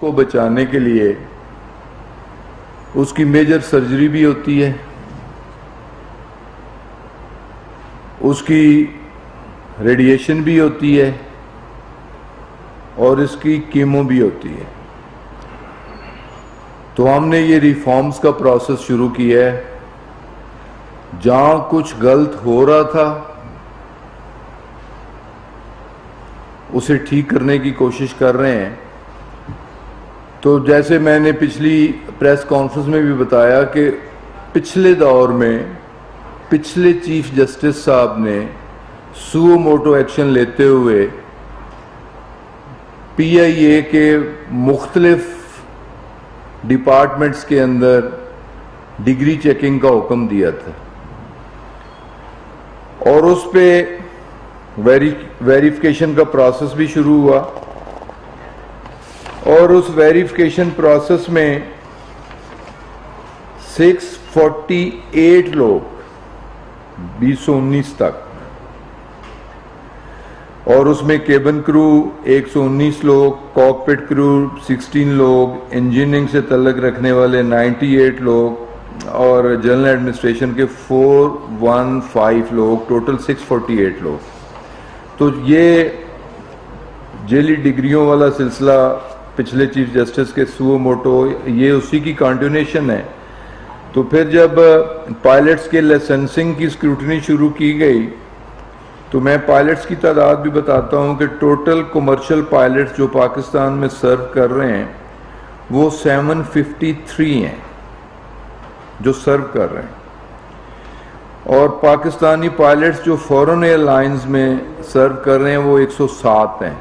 کو بچانے کے لیے اس کی میجر سرجری بھی ہوتی ہے، اس کی ریڈیشن بھی ہوتی ہے اور اس کی کیمو بھی ہوتی ہے۔ تو ہم نے یہ ریفارمز کا پروسیس شروع کیا ہے۔ جہاں کچھ غلط ہو رہا تھا اسے ٹھیک کرنے کی کوشش کر رہے ہیں۔ تو جیسے میں نے پچھلی پریس کانفرنس میں بھی بتایا کہ پچھلے دور میں پچھلے چیف جسٹس صاحب نے سو موٹو ایکشن لیتے ہوئے پی آئی اے کے مختلف ڈپارٹمنٹس کے اندر ڈگری چیکنگ کا حکم دیا تھا، اور اس پہ ویریفیکیشن کا پروسیس بھی شروع ہوا، اور اس ویریفیکیشن پروسیس میں 648 لوگ 2019 تک، اور اس میں کیبن کرو 119 لوگ، کاکپٹ کرو 16 لوگ، انجینئرنگ سے تعلق رکھنے والے 98 لوگ، اور جنرل ایڈمنسٹریشن کے 415 لوگ، ٹوٹل 648 لوگ۔ تو یہ جیلی ڈگریوں والا سلسلہ پچھلے چیف جسٹس کے سو موٹو، یہ اسی کی کنٹینیوشن ہے۔ تو پھر جب پائلٹس کے لائسنسنگ کی اسکروٹنی شروع کی گئی تو میں پائلٹس کی تعداد بھی بتاتا ہوں کہ ٹوٹل کمرشل پائلٹس جو پاکستان میں سرو کر رہے ہیں وہ 753 ہیں جو سرو کر رہے ہیں، اور پاکستانی پائلٹس جو فورن ایئر لائنز میں سرو کر رہے ہیں وہ 107 ہیں،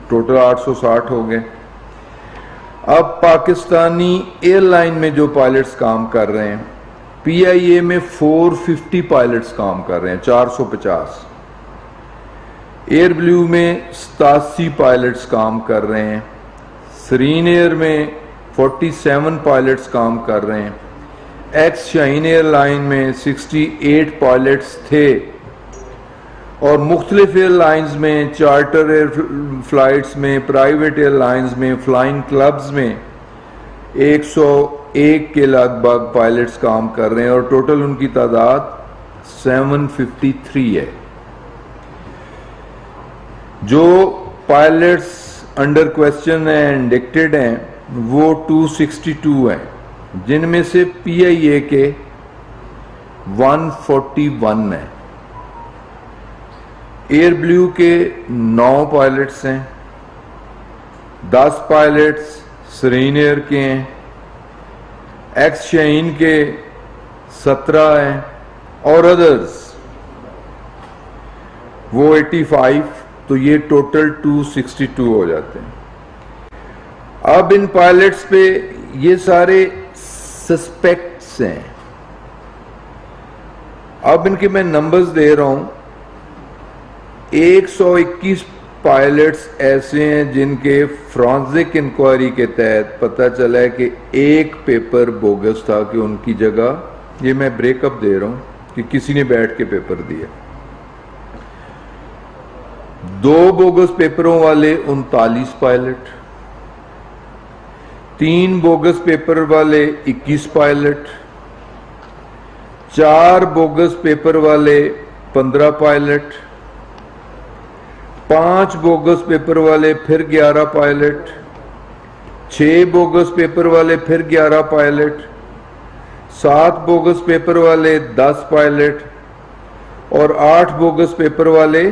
ٹوٹل 860 ہو گئے۔ اب پاکستانی ایئر لائن میں جو پائلٹس کام کر رہے ہیں، پی آئی اے میں 450 پائلٹس کام کر رہے ہیں، 450۔ ایئر بلیو میں 87 پائلٹس کام کر رہے ہیں، سرین ایئر میں 47 پائلٹس کام کر رہے ہیں، ایکس شاہین ایئر لائن میں 68 پائلٹس تھے، اور مختلف ایئر لائنز میں، چارٹر ایئر فلائٹس میں، پرائیویٹ ایئر لائنز میں، فلائنگ کلبز میں 101 کے لگ بھگ پائلٹس کام کر رہے ہیں، اور ٹوٹل ان کی تعداد 753 ہے۔ جو پائلٹس انڈر کوسچن ہیں، انڈکٹڈ ہیں، وہ 262 ہیں، جن میں سے پی آئی اے کے 141 ہیں۔ ایئر بلیو کے 9 پائلٹس ہیں، 10 پائلٹس سرین ایئر کے ہیں، ایکس شاہین کے 17 ہیں، اور ادرز وہ 85، تو یہ ٹوٹل 262 ہو جاتے ہیں۔ اب ان پائلٹس پہ یہ سارے سسپیکٹس ہیں۔ اب ان کے میں نمبرز دے رہا ہوں۔ 121 پائلٹس ایسے ہیں جن کے فرانزک انکوائری کے تحت پتہ چلا ہے کہ ایک پیپر بوگس تھا، کہ ان کی جگہ، یہ میں بریک اپ دے رہا ہوں کہ کسی نے بیٹھ کے پیپر دیا۔ 2 بوگس پیپروں والے 39 پائلٹ، 3 بوگس پیپر والے 21 پائلٹ، 4 بوگس پیپر والے 15 پائلٹ، 5 بوگس پیپر والے پھر 11 پائلٹ، 6 بوگس پیپر والے پھر 11 پائلٹ، 7 بوگس پیپر والے 10 پائلٹ، اور 8 بوگس پیپر والے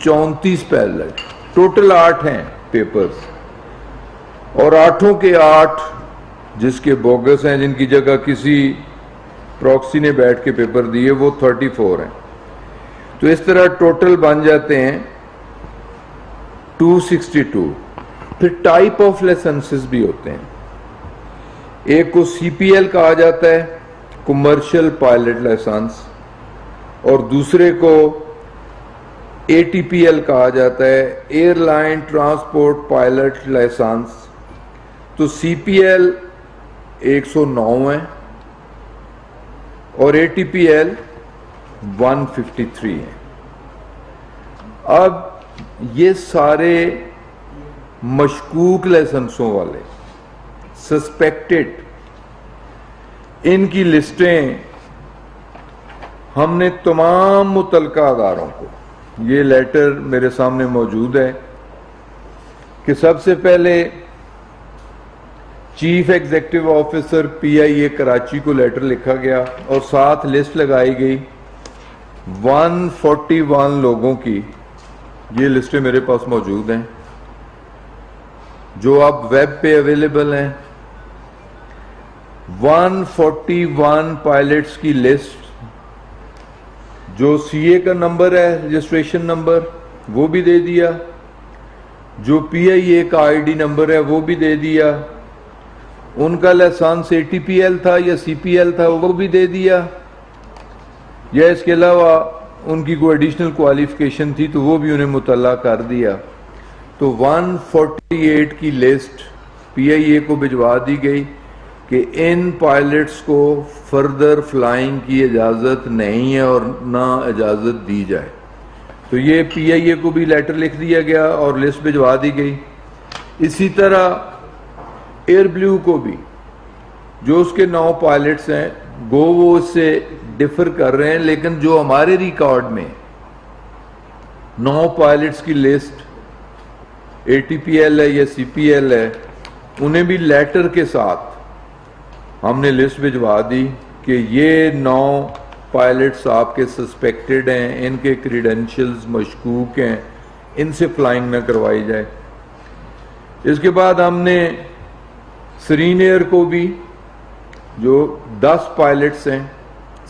34 پائلٹ۔ ٹوٹل 8 ہیں پیپرز، اور 8 کے 8 جس کے بوگس ہیں، جن کی جگہ کسی پراکسی نے بیٹھ کے پیپر دیے، وہ 34 ہیں۔ تو اس طرح ٹوٹل بن جاتے ہیں 262۔ پھر ٹائپ آف لائسنسز بھی ہوتے ہیں۔ ایک کو سی پی ایل کہا جاتا ہے، کمرشل پائلٹ لائسنس، اور دوسرے کو اے ٹی پی ایل کہا جاتا ہے، airline transport pilot licence. تو سی پی ایل 109 ہے اور اے ٹی پی ایل 153 ہے۔ اب یہ سارے مشکوک لائسنسوں والے سسپیکٹڈ، ان کی لسٹیں ہم نے تمام متعلقہ اداروں کو، یہ لیٹر میرے سامنے موجود ہے، کہ سب سے پہلے chief executive officer P I اے کراچی کو لیٹر لکھا گیا اور ساتھ لسٹ لگائی گئی 141 لوگوں کی. یہ لسٹیں میرے پاس موجود ہیں جو اب ویب پہ اویلیبل ہیں. 141 پائلٹس کی لسٹ، جو سی اے کا نمبر ہے رجسٹریشن نمبر وہ بھی دے دیا، جو پی آئی اے کا آئی ڈی نمبر ہے وہ بھی دے دیا، ان کا licence A T P L تھا یا سی پی ایل تھا وہ بھی دے دیا، یا اس کے علاوہ ان کی کوئی ایڈیشنل کوالیفیکیشن تھی تو وہ بھی انہیں مطلع کر دیا. تو 148 کی لسٹ پی آئی اے کو بھجوا دی گئی کہ ان پائلٹس کو فردر فلائنگ کی اجازت نہیں ہے اور نہ اجازت دی جائے. تو یہ پی آئی اے کو بھی لیٹر لکھ دیا گیا اور لسٹ بھجوا دی گئی. اسی طرح ایئر بلیو کو بھی، جو اس کے 9 پائلٹس ہیں، گو وہ اس سے ڈفر کر رہے ہیں، لیکن جو ہمارے ریکارڈ میں 9 پائلٹس کی لسٹ اے ٹی پی ایل ہے یا سی پی ایل ہے، انہیں بھی لیٹر کے ساتھ ہم نے لسٹ بھجوا دی کہ یہ 9 پائلٹس آپ کے سسپیکٹڈ ہیں، ان کے کریڈینشلز مشکوک ہیں، ان سے فلائنگ نہ کروائی جائے. اس کے بعد ہم نے سرین ایئر کو بھی، جو 10 پائلٹس ہیں،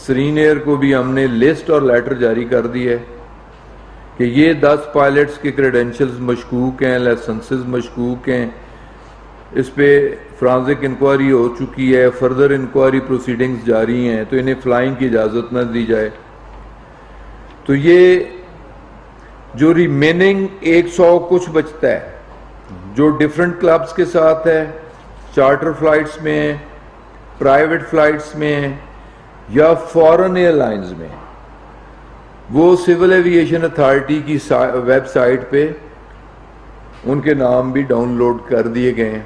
سرین ایئر کو بھی ہم نے لسٹ اور لیٹر جاری کر دی ہے کہ یہ 10 پائلٹس کے کریڈینشلز مشکوک ہیں، لائسنسز مشکوک ہیں، اس پہ فرانزک انکوائری ہو چکی ہے، فردر انکوائری پروسیڈنگز جاری ہیں، تو انہیں فلائنگ کی اجازت نہ دی جائے. تو یہ جو ریمیننگ 100 کچھ بچتا ہے، جو ڈیفرنٹ کلبز کے ساتھ ہے، چارٹر فلائٹس میں ہیں، پرائیویٹ فلائٹس میں ہیں یا فورن ایئر لائنز میں، وہ سول ایوییشن اتھارٹی کی ویب سائٹ پہ ان کے نام بھی ڈاؤن لوڈ کر دیے گئے ہیں.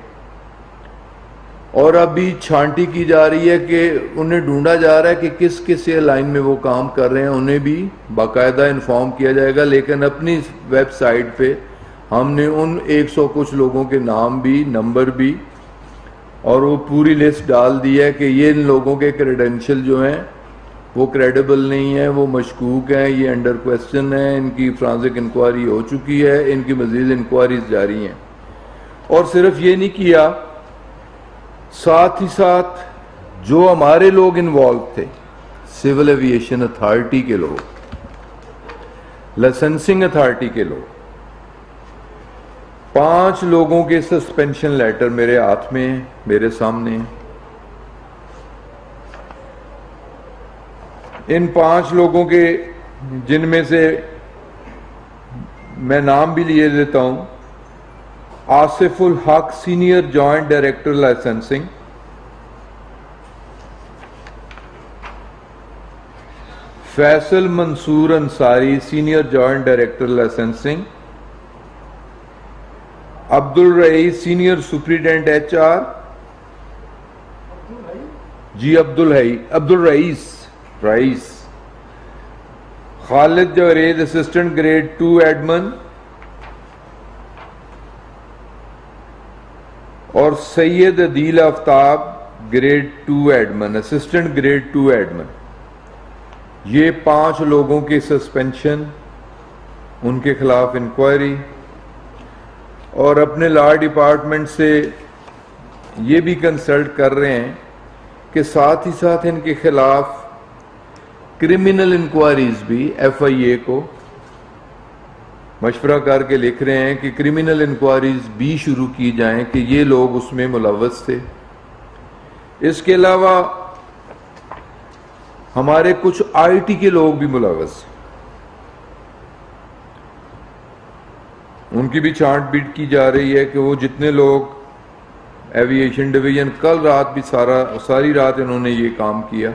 اور ابھی چھانٹی کی جا رہی ہے کہ انہیں ڈھونڈا جا رہا ہے کہ کس کس ایئر لائن میں وہ کام کر رہے ہیں، انہیں بھی باقاعدہ انفارم کیا جائے گا. لیکن اپنی ویب سائٹ پہ ہم نے ان 100 کچھ لوگوں کے نام بھی، نمبر بھی اور وہ پوری لسٹ ڈال دی ہے کہ یہ ان لوگوں کے کریڈینشل جو ہیں وہ کریڈیبل نہیں ہیں، وہ مشکوک ہیں، یہ انڈر کویسچن ہیں، ان کی فرانزک انکوائری ہو چکی ہے، ان کی مزید انکوائریز جاری ہیں. اور صرف یہ نہیں کیا، ساتھ ہی ساتھ جو ہمارے لوگ انوالو تھے، سول ایوییشن اتھارٹی کے لوگ، لائسنسنگ اتھارٹی کے لوگ، 5 لوگوں کے سسپینشن لیٹر میرے ہاتھ میں ہیں، میرے سامنے ہیں. ان 5 لوگوں کے، جن میں سے میں نام بھی لیے دیتا ہوں: Asif ul Haq senior joint director licensing, Faisal Mansoor Ansari senior joint director licensing, Abdul Raees senior superintendent H R, Abdul Raees, Khalid Javed assistant grade 2 admin, اور Syed Adeel Aftab grade 2 admin, assistant grade 2 admin. یہ 5 لوگوں کی سسپینشن، ان کے خلاف انکوائری، اور اپنے لا ڈپارٹمنٹ سے یہ بھی کنسلٹ کر رہے ہیں کہ ساتھ ہی ساتھ ان کے خلاف کرمنل انکوائریز بھی ایف آئی اے کو مشورہ کر کے لکھ رہے ہیں کہ کرمنل انکوائریز بھی شروع کی جائیں کہ یہ لوگ اس میں ملوث تھے. اس کے علاوہ ہمارے کچھ آئی ٹی کے لوگ بھی ملوث ہیں، ان کی بھی چھانٹ بیٹ کی جا رہی ہے کہ وہ جتنے لوگ ایوییشن ڈویژن، کل رات بھی ساری رات انہوں نے یہ کام کیا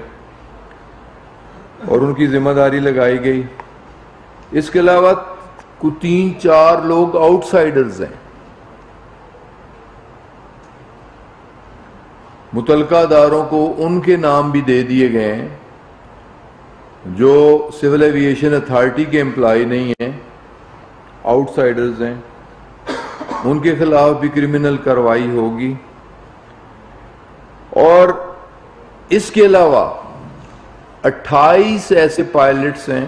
اور ان کی ذمہ داری لگائی گئی. اس کے علاوہ کوئی 3-4 لوگ آؤٹ سائڈرز ہیں متعلقہ اداروں کو ان کے نام بھی دے دیے گئے ہیں جو سول ایویشن اتھارٹی کے امپلائی نہیں ہیں، آؤٹ سائڈرز ہیں، ان کے خلاف بھی کرمنل کارروائی ہوگی۔ اور اس کے علاوہ 28 ایسے پائلٹس ہیں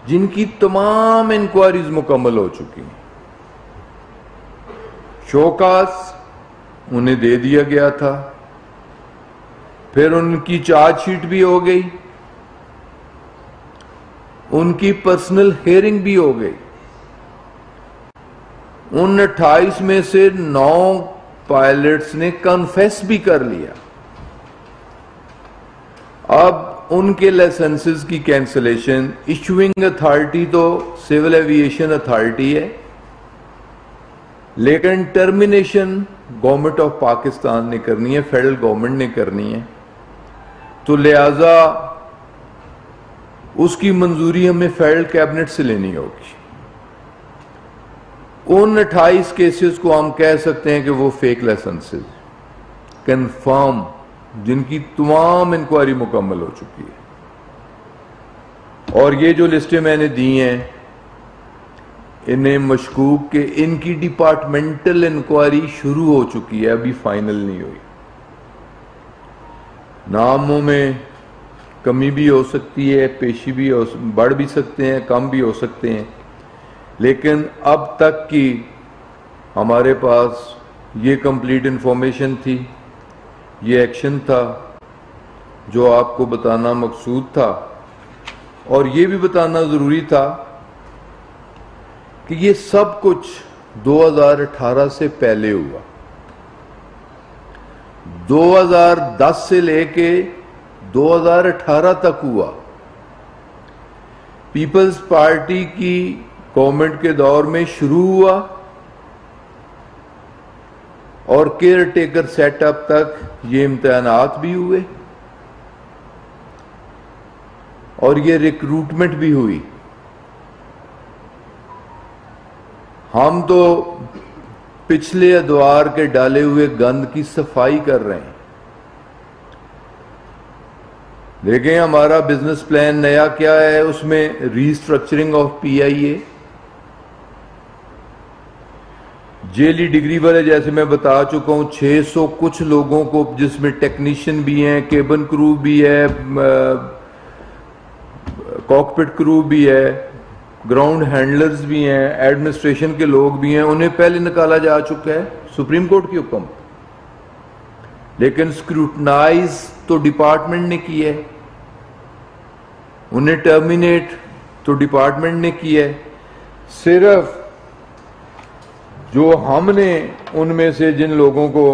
جن کی تمام انکوائریز مکمل ہو چکی ہیں، شوکاز انہیں دے دیا گیا تھا، پھر ان کی چارج شیٹ بھی ہو گئی، ان کی پرسنل ہیئرنگ بھی ہو گئی۔ ان 28 میں سے 9 پائلٹس نے کنفیس بھی کر لیا۔ اب ان کے لائسنسز کی کینسلیشن ایشوئنگ اتھارٹی تو سول ایویشن اتھارٹی ہے، لیکن ٹرمینیشن گورنمنٹ آف پاکستان نے کرنی ہے، فیڈرل گورنمنٹ نے کرنی ہے، تو لہذا اس کی منظوری ہمیں فیڈرل کیبنٹ سے لینی ہوگی۔ ان 28 کیسز کو ہم کہہ سکتے ہیں کہ وہ فیک لائسنسز کنفرم، جن کی تمام انکوائری مکمل ہو چکی ہے۔ اور یہ جو لسٹیں میں نے دی ہیں، انہیں مشکوک کہ ان کی ڈپارٹمنٹل انکوائری شروع ہو چکی ہے، ابھی فائنل نہیں ہوئی۔ ناموں میں کمی بھی ہو سکتی ہے، پیشی بھی بڑھ بھی سکتے ہیں، کم بھی ہو سکتے ہیں، لیکن اب تک کی ہمارے پاس یہ کمپلیٹ انفارمیشن تھی، یہ ایکشن تھا جو آپ کو بتانا مقصود تھا، اور یہ بھی بتانا ضروری تھا کہ یہ سب کچھ 2018 سے پہلے ہوا۔ 2010 سے لے کے 2018 تک ہوا۔ پیپلز پارٹی کی گورنمنٹ کے دور میں شروع ہوا اور کیئر ٹیکر سیٹ اپ تک یہ امتحانات بھی ہوئے اور یہ ریکروٹمنٹ بھی ہوئی۔ ہم تو پچھلے ادوار کے ڈالے ہوئے گند کی صفائی کر رہے ہیں۔ دیکھیں ہمارا بزنس پلان نیا کیا ہے، اس میں restructuring of P I A, جیلی ڈگری والے جیسے میں بتا چکا ہوں 600 کچھ لوگوں کو، جس میں ٹیکنیشین بھی ہیں، کیبن کرو بھی ہے، کاکپٹ کرو بھی ہے، گراؤنڈ ہینڈلرز بھی ہیں، ایڈمنسٹریشن کے لوگ بھی ہیں، انہیں پہلے نکالا جا چکا ہے سپریم کورٹ کی حکم، لیکن اسکروٹنائز تو ڈپارٹمنٹ نے کی ہے، انہیں ٹرمینیٹ تو ڈپارٹمنٹ نے کی ہے۔ صرف جو ہم نے ان میں سے جن لوگوں کو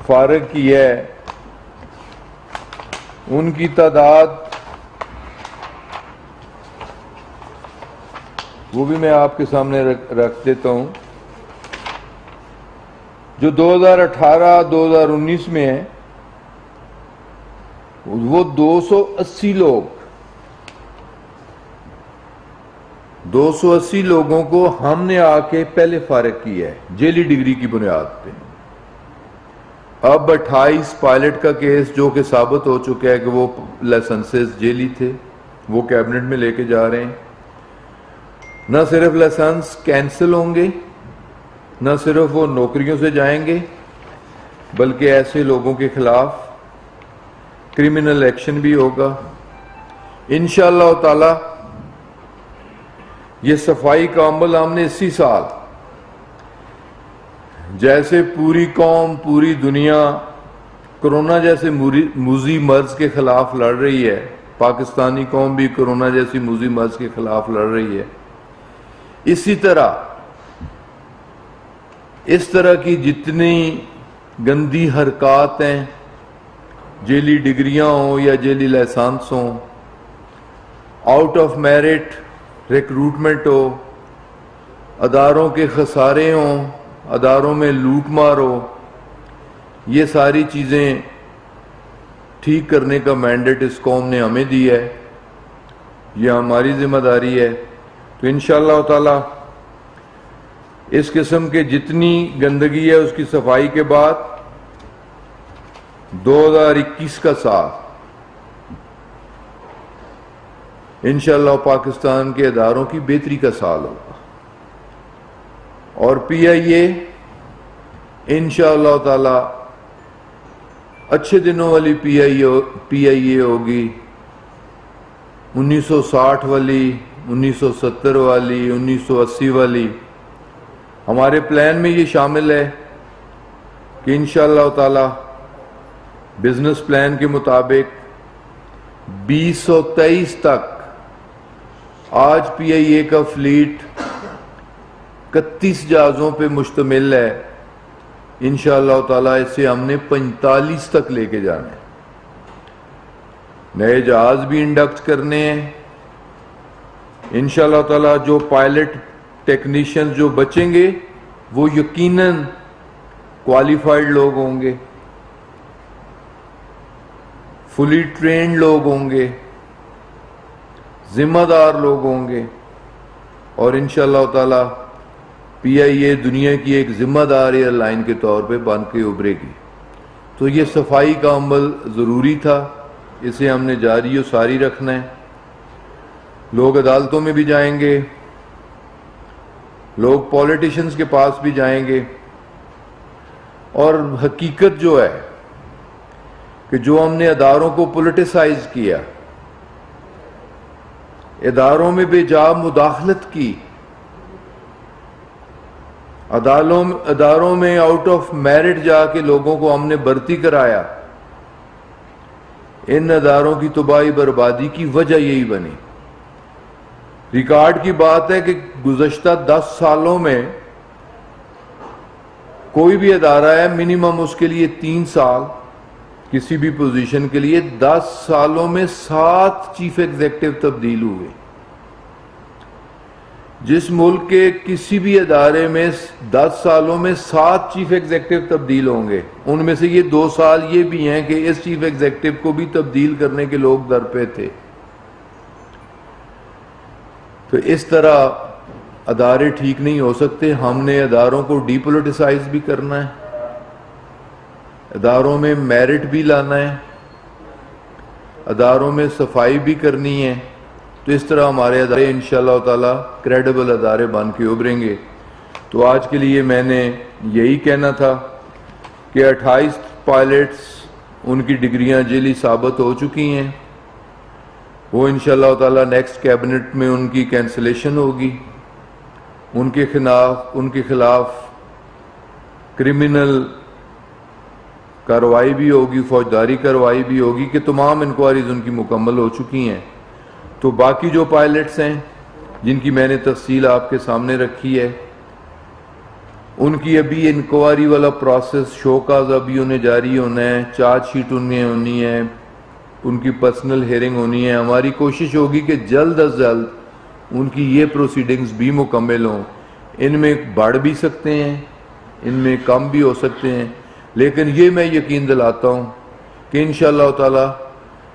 فارغ کی ہے ان کی تعداد وہ بھی میں آپ کے سامنے رکھ دیتا ہوں، جو 2018-2019 میں ہے وہ 280 لوگ، 280 لوگوں کو ہم نے آ کے پہلے فارغ کیا ہے جیلی ڈگری کی بنیاد پہ۔ اب 28 پائلٹ کا کیس جو کہ ثابت ہو چکا ہے کہ وہ لائسنسز جیلی تھے، وہ کیبنٹ میں لے کے جا رہے ہیں۔ نہ صرف لائسنس کینسل ہوں گے، نہ صرف وہ نوکریوں سے جائیں گے، بلکہ ایسے لوگوں کے خلاف کرمنل ایکشن بھی ہوگا انشاءاللہ تعالی۔ یہ صفائی کا عمل ہم نے اسی سال، جیسے پوری قوم، پوری دنیا کرونا جیسے موذی مرض کے خلاف لڑ رہی ہے، پاکستانی قوم بھی کرونا جیسی موذی مرض کے خلاف لڑ رہی ہے، اسی طرح اس طرح کی جتنی گندی حرکات ہیں، جیلی ڈگریاں ہوں یا جیلی لائسنس ہوں، آؤٹ آف میرٹ ریکروٹمنٹ ہو، اداروں کے خسارے ہوں، اداروں میں لوٹ مار ہو، یہ ساری چیزیں ٹھیک کرنے کا مینڈیٹ اس قوم نے ہمیں دی ہے، یہ ہماری ذمہ داری ہے۔ تو انشاءاللہ تعالی اس قسم کے جتنی گندگی ہے اس کی صفائی کے بعد 2021 کا سال انشاءاللہ پاکستان کے اداروں کی بہتری کا سال ہوگا، اور پی آئی اے انشاءاللہ تعالی اچھے دنوں والی پی آئی اے ہوگی، 1960 والی، 1970 والی، 1980 والی۔ ہمارے پلان میں یہ شامل ہے کہ انشاءاللہ تعالی بزنس پلان کے مطابق 2023 تک آج پی آئی اے کا فلیٹ 31 جہازوں پہ مشتمل ہے، انشاءاللہ تعالی اسے ہم نے 45 تک لے کے جانا ہے۔ نئے جہاز بھی انڈکٹ کرنے ہیں انشاءاللہ تعالی۔ جو پائلٹ ٹیکنیشین جو بچیں گے وہ یقیناً کوالیفائڈ لوگ ہوں گے، فلی ٹرینڈ لوگ ہوں گے، ذمہ دار لوگ ہوں گے، اور انشاءاللہ تعالی پی آئی اے دنیا کی ایک ذمہ دار ایئر لائن کے طور پہ بن کے ابھرے گی۔ تو یہ صفائی کا عمل ضروری تھا، اسے ہم نے جاری و ساری رکھنا ہے۔ لوگ عدالتوں میں بھی جائیں گے، لوگ پولیٹیشنز کے پاس بھی جائیں گے، اور حقیقت جو ہے کہ جو ہم نے اداروں کو پولیٹیسائز کیا، اداروں میں بے جا مداخلت کی، اداروں میں آؤٹ آف میرٹ جا کے لوگوں کو ہم نے بھرتی کرایا، ان اداروں کی تباہی بربادی کی وجہ یہی بنی۔ ریکارڈ کی بات ہے کہ گزشتہ 10 سالوں میں کوئی بھی ادارہ ہے منیمم اس کے لیے 3 سال کسی بھی پوزیشن کے لیے، 10 سالوں میں 7 چیف ایگزیکٹو تبدیل ہوئے۔ جس ملک کے کسی بھی ادارے میں 10 سالوں میں 7 چیف ایگزیکٹو تبدیل ہوں گے، ان میں سے یہ 2 سال یہ بھی ہیں کہ اس چیف ایگزیکٹو کو بھی تبدیل کرنے کے لوگ در پہ تھے۔ تو اس طرح ادارے ٹھیک نہیں ہو سکتے۔ ہم نے اداروں کو ڈی پولیٹیسائز بھی کرنا ہے، اداروں میں میرٹ بھی لانا ہے، اداروں میں صفائی بھی کرنی ہے۔ تو اس طرح ہمارے ادارے انشاءاللہ تعالی کریڈیبل ادارے بن کے ابھریں گے۔ تو آج کے لیے میں نے یہی کہنا تھا کہ 28 پائلٹس ان کی ڈگریاں جعلی ثابت ہو چکی ہیں، وہ انشاءاللہ تعالی نیکسٹ کیبنٹ میں ان کی کینسلیشن ہوگی، ان کے خلاف کرمنل کارروائی بھی ہوگی، فوجداری کارروائی بھی ہوگی، کہ تمام انکوائریز ان کی مکمل ہو چکی ہیں۔ تو باقی جو پائلٹس ہیں جن کی میں نے تفصیل آپ کے سامنے رکھی ہے، ان کی ابھی انکوائری والا پروسیس شوکاز ابھی انہیں جاری ہونا ہے، چارج شیٹ انہیں ہونی ہے، ان کی پرسنل ہیئرنگ ہونی ہے۔ ہماری کوشش ہوگی کہ جلد از جلد ان کی یہ پروسیڈنگز بھی مکمل ہوں۔ ان میں بڑھ بھی سکتے ہیں، ان میں کم بھی ہو سکتے ہیں، لیکن یہ میں یقین دلاتا ہوں کہ انشاءاللہ تعالی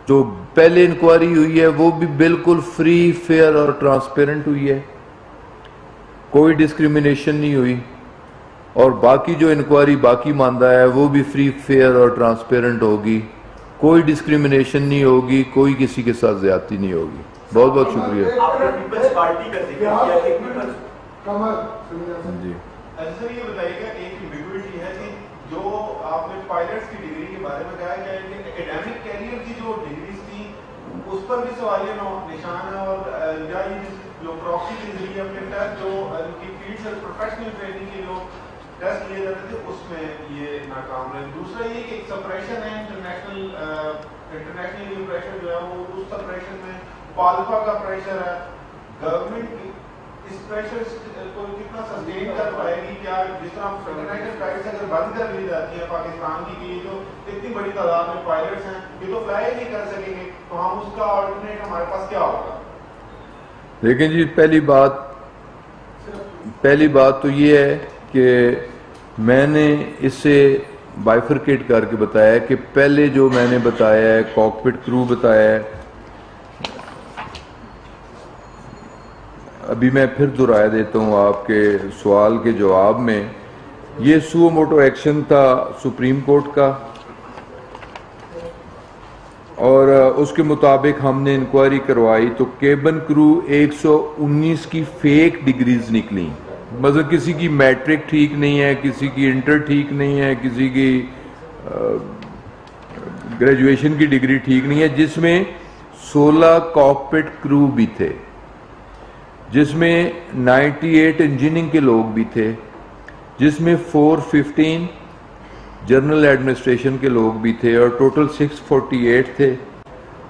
جو پہلے انکوائری ہوئی ہے وہ بھی بالکل فری، فیئر اور ٹرانسپیرنٹ ہوئی ہے، کوئی ڈسکریمنیشن نہیں ہوئی، اور باقی جو انکوائری باقی ماندہ ہے وہ بھی فری، فیئر اور ٹرانسپیرنٹ ہوگی، کوئی ڈسکریمنیشن نہیں ہوگی، کوئی کسی کے ساتھ زیادتی نہیں ہوگی۔ بہت بہت شکریہ۔ آپ نے پیپلز پارٹی کا ذکر کیا کہ جی سر یہ بتائیے گا ایک ایمبیگوٹی ہے کہ جو آپ نے پائلٹس کی ڈگری کے بارے میں کہا ہے کہ اکیڈیمک کیریئر کی جو ڈگریز تھی اس پر بھی سوالیہ نشان ہے، اور یا یہ جو پراکسی کے ذریعے اپنے ٹیسٹ جو ان کی فیلڈ سے پروفیشنل ٹریننگ کے جو ٹیسٹ لیے جاتے تھے اس میں یہ ناکام رہے۔ دوسرا یہ کہ ایک سپریشن ہے انٹرنیشنل پریشر جو ہے وہ اس سپریشن میں پالفا کا پریشر ہے، گورنمنٹ اس پریشر کو کتنا سسٹین کر پائے گی؟ کیا جس طرح انٹرنیشنل فلائٹس اگر بند کر دی جاتی ہیں پاکستان کی کہ یہ جو اتنی بڑی تعداد میں پائلٹس ہیں یہ تو فلائی نہیں کر سکیں گے، تو ہم اس کا آلٹرنیٹ ہمارے پاس کیا ہوگا؟ لیکن جی پہلی بات تو یہ ہے کہ میں نے اس سے بائیفرکیٹ کر کے بتایا ہے کہ پہلے جو میں نے بتایا ہے کاکپٹ کرو بتایا ہے، ابھی میں پھر دہرایا دیتا ہوں آپ کے سوال کے جواب میں، یہ سو موٹو ایکشن تھا سپریم کورٹ کا، اور اس کے مطابق ہم نے انکوائری کروائی تو کیبن کرو 119 کی فیک ڈگریز نکلی. مطلب کسی کی میٹرک ٹھیک نہیں ہے, کسی کی انٹر ٹھیک نہیں ہے, کسی کی گریجویشن کی ڈگری ٹھیک نہیں ہے, جس میں 16 کاکپٹ کرو بھی تھے, جس میں 98 انجینئرنگ کے لوگ بھی تھے, جس میں 415 جنرل ایڈمنسٹریشن کے لوگ بھی تھے, اور ٹوٹل 648 تھے.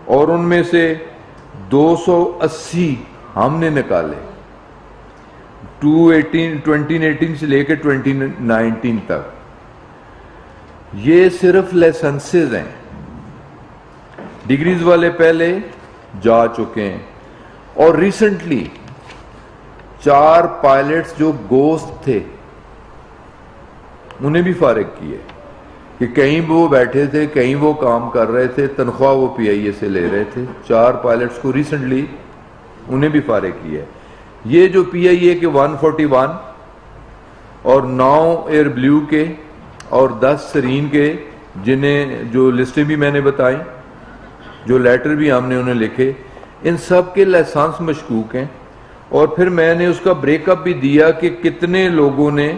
اور ان میں سے 280 ہم نے نکالے 2018 سے لے کے 2019 تک. یہ صرف لائسنسز ہیں, ڈگریز والے پہلے جا چکے ہیں. اور ریسنٹلی 4 پائلٹس جو گوسٹ تھے انہیں بھی فارغ کیے, کہ کہیں وہ بیٹھے تھے, کہیں وہ کام کر رہے تھے, تنخواہ وہ پی آئی اے سے لے رہے تھے. 4 پائلٹس کو ریسنٹلی انہیں بھی فارغ کیا ہے. یہ جو پی آئی اے کے 141 اور 9 ایئر بلیو کے اور 10 سرین کے, جنہیں جو لسٹیں بھی میں نے بتائیں, جو لیٹر بھی ہم نے انہیں لکھے, ان سب کے لائسنس مشکوک ہیں. اور پھر میں نے اس کا بریک اپ بھی دیا کہ کتنے لوگوں نے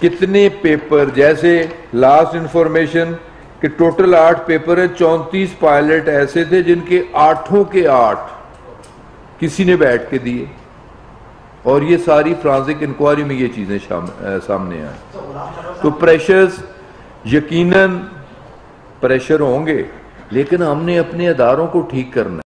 کتنے پیپر, جیسے لاسٹ انفارمیشن کہ ٹوٹل 8 پیپر ہے, 34 پائلٹ ایسے تھے جن کے 8 کے 8 کسی نے بیٹھ کے دیے. اور یہ ساری فرانسک انکوائری میں یہ چیزیں سامنے آئیں. تو پریشرز یقیناً پریشر ہوں گے, لیکن ہم نے اپنے اداروں کو ٹھیک کرنا ہے.